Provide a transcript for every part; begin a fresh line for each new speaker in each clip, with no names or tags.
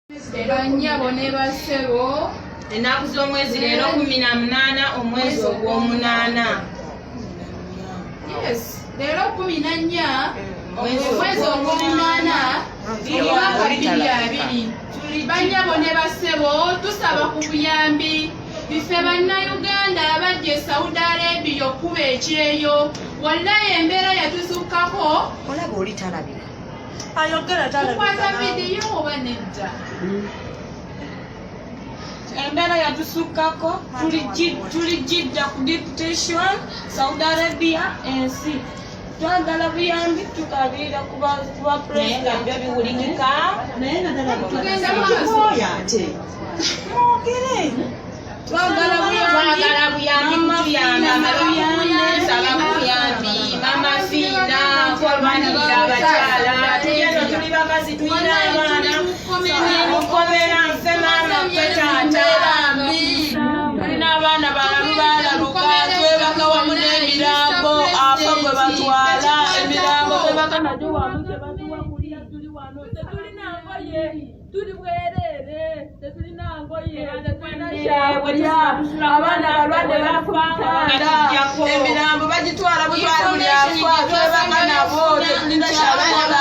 Bannyabo ne bassebo
ennaku z'omwezi leero 18 omwezi ogw'omunaana.
Yes, leero 14 omwezi ogw'omunaana omwaka 2020. Bannyabo ne bassebo tusaba ku buyambi bife bannayuganda abajja e Saudi Arabia okuba ekyeyo. Wallahi embeera yatusukkako.
Olaba oli talabika.
Ayogera talabika. Tukwata vidiyo oba nedda?
Embeera yatusukkako tuli Jidda ku deputation Saudi Arabia ensi. Twagala buyambi tukabirira kuba president biwulikika.
Tugenda maaso.
Twagala buyambi tuyamba saba buyambi mama Fina kolwanirira abakyala tuyeno tuli bakazi tuyina abaana mukomera nfe maama ffe taata tulina abaana balalu balaluka twebaka wamu n'emirambo afa gwe batwala emirambo twebaka nagyo wamu gye batuwa kulya tuli wano tetulina ngoye tuli bwereere tetulina ngoye abaana balwadde bafanga emirambo bagitwala butwala buli afa twebaka nabo tetulina kyabakola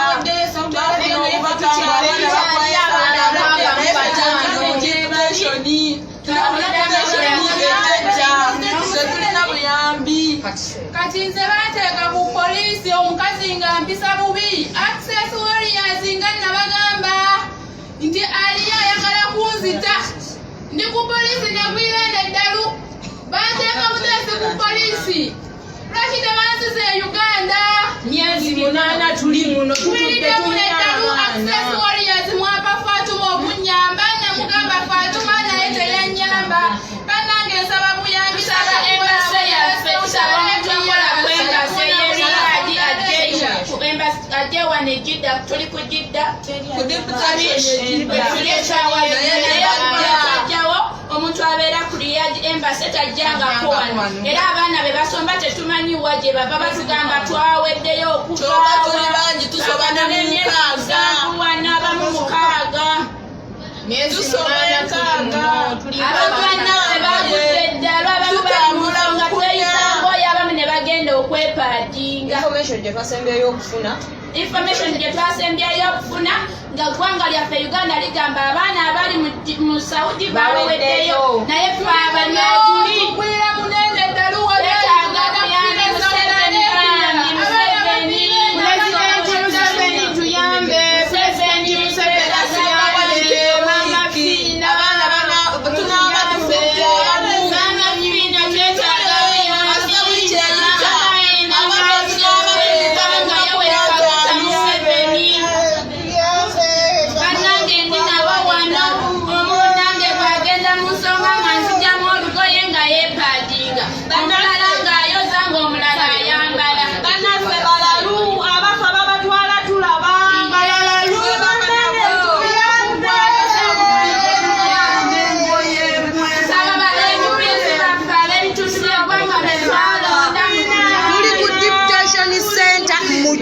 kati nze bateeka ku poliisi omukazi nga mpisa bubi access warriors nga nabagamba nti aliyo ayagala kunzita ndi ku poliisi negwirenda eddalu bateeka buteesi ku poliisi lwaki tebansize e Uganda
myezi 8 tuli muno
twiriddemu eddalu access warriors mwapa Fatuma okunyamba namugamba Fatuma naye teyanyamba bannange nsaba buyambi saba embase yaffe tusaba netwakola kwembase yeriyadi ajje wano e Jidda tuli ku Jidda tuli ekyawaajjawo omuntu abeera ku Riyadi Embassy tajjangako wano era abaana be basomba tetumanyiwa gye bava batugamba twaweddeyo okuvawana abamu 6 abaana be bagudde eddalo abamu bamuanga tweyisangoyo abamu ne bagenda okwepaadinga information gye twasembyayo okufuna nga ggwanga lyaffe Uganda ligamba abaana abali mu Saudi baweddeyo naye ffe abanyatuli munene eddalu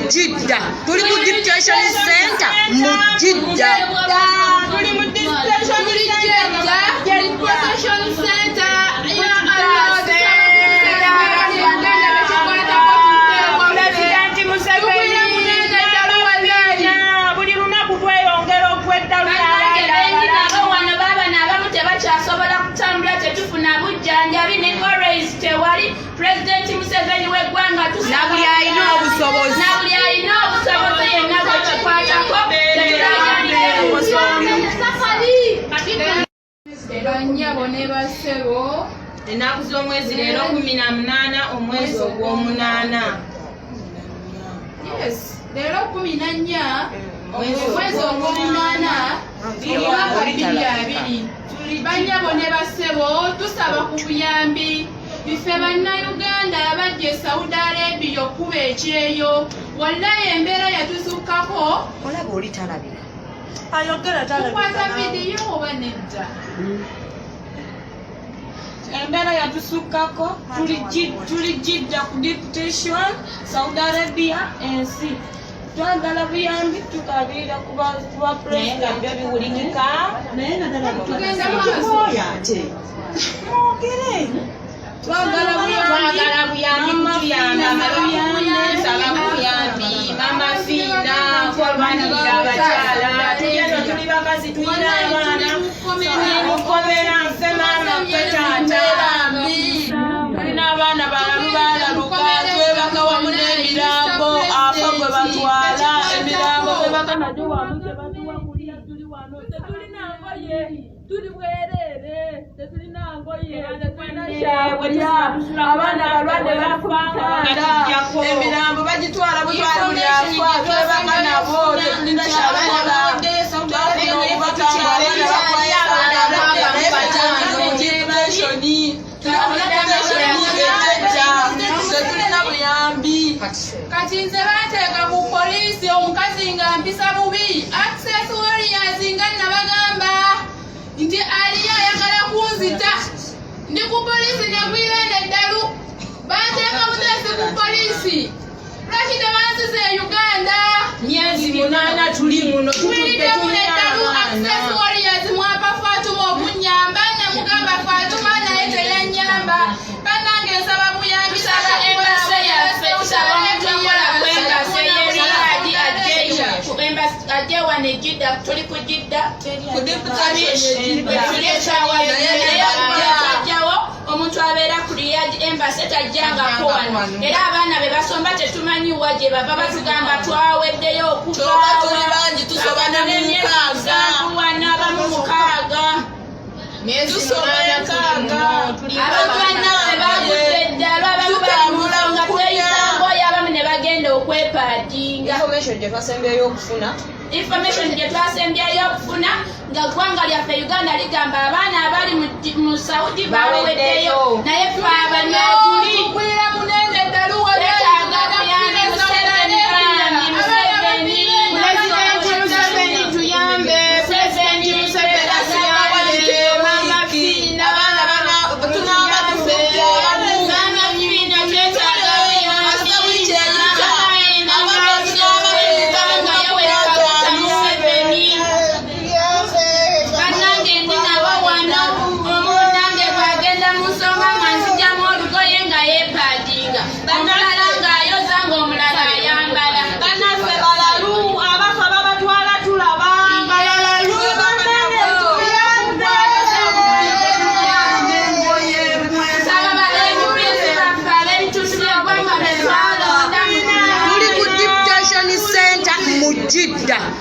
Jidda. Tuli ku deputation center mu Jidda.
tuli mu deputation center ya Allah President Museveni buli lunaku tweyongera okweddalu wano baabana abamu tebakyasobola kutambula tetufuna bujjanjabi ne koreis tewali President Museveni w'eggwanga
nabuli alina obusobozi
yenna gwekikwatako bannyabo ne bassebo
ennaku z'omwezi leero 18 omwezi ogw'omunaana.
Yes, leero 14 omwezi ogw'omunaana omwaka 2020. Bannyabo ne bassebo tusaba ku buyambi bife bannayuganda abajja e Saudi Arabia okuba ekyeyo. Wallahi embeera yatusukkako.
Olaba oli talabika.
Ayogera talabika. Tukwata vidiyo oba nedda?
Embeera yatusukkako tuli Jidda ku deputation Saudi Arabia ensi. twagala buyambi tukabira kuba pulezidenti ebiwulikika
tugenda maaso
mwogere twagala buyambi kutuyamba saba buyambi mama fiina kolwanirira abakyala tugenda tuli bakazi tulina abaana mukomera nfe maama ffe taata tulina abaana balalu balaluka twebaka wamu n'emirambo afa gwe batwala emirambo twebaka nagyo wamu gyebatuwa kulya tuli wano tetulina ngoye tuli bwereere tetulina ngoye tetulina kyabulya abaana balwadde bakubakanda emirambo bagitwala butwala buli afa twebaka nabo tetulina kyabakola twafuna okubatanga abaana bakwayo
kati nze bateeka ku poliisi omukazi nga mpisa bubi access warriors nga nabagamba nti aliyo ayagala kunzita ndi ku poliisi negwirende eddalu banteeka buteesi ku poliisi lwaki tebansiza e uganda
myezi 8 tuli muno
twiride muno eddalu access warriors mwapa fatuma okunyamba namugamba fatuma naye teyanyamba banange nsaba buyambi saba embase yaffe tusaba omuntu akola kwembase yeriyadi ajje wano ejidda tuli ku jidda tuli ekyawaajjawo omuntu abeera ku riyadi embase tajjangako wano era abaana be basomba tetumanyiwa gye bava batugamba twaweddeyo okuvawana abamu 6 abantu bannawe bagudde eddala abamu balimusonga tweyisangoyo abamu ne bagenda okwepaadinga information gye twasembyayo okufuna nga ggwanga lyaffe uganda ligamba abaana abali mu saudi baweddeyo naye ffe abanyatuli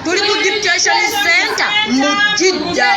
Tuli ku Deep Station Center mu Jidda.